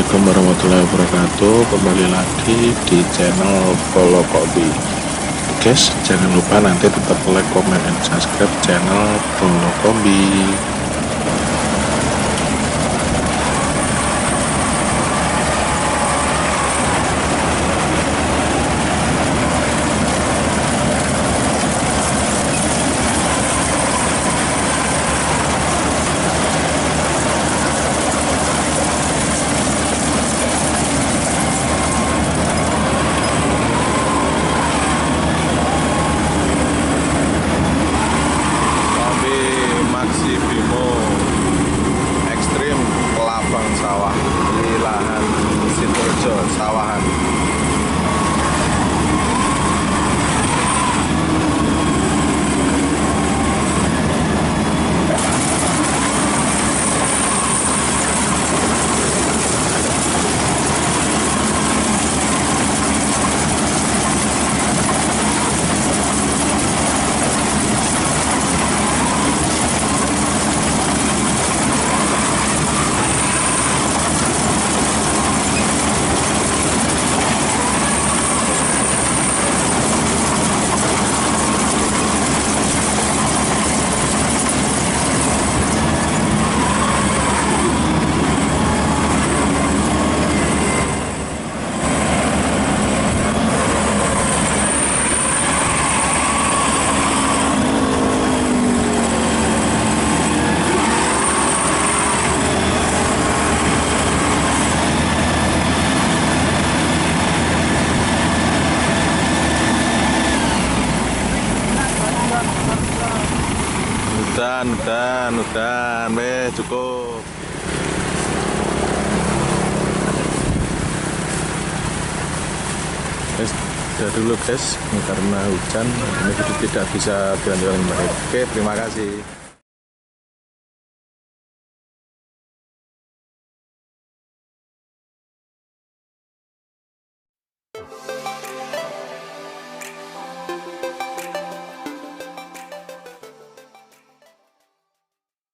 Assalamualaikum warahmatullahi wabarakatuh. Kembali lagi di channel Polo Kopi. Guys, jangan lupa nanti tetap like, comment, dan subscribe channel Polo Kopi. Sawah di lahan Sidoarjo sawahan. Udan, weh cukup. Sudah dulu guys, karena hujan ini tidak bisa dilanjutkan. Oke, terima kasih.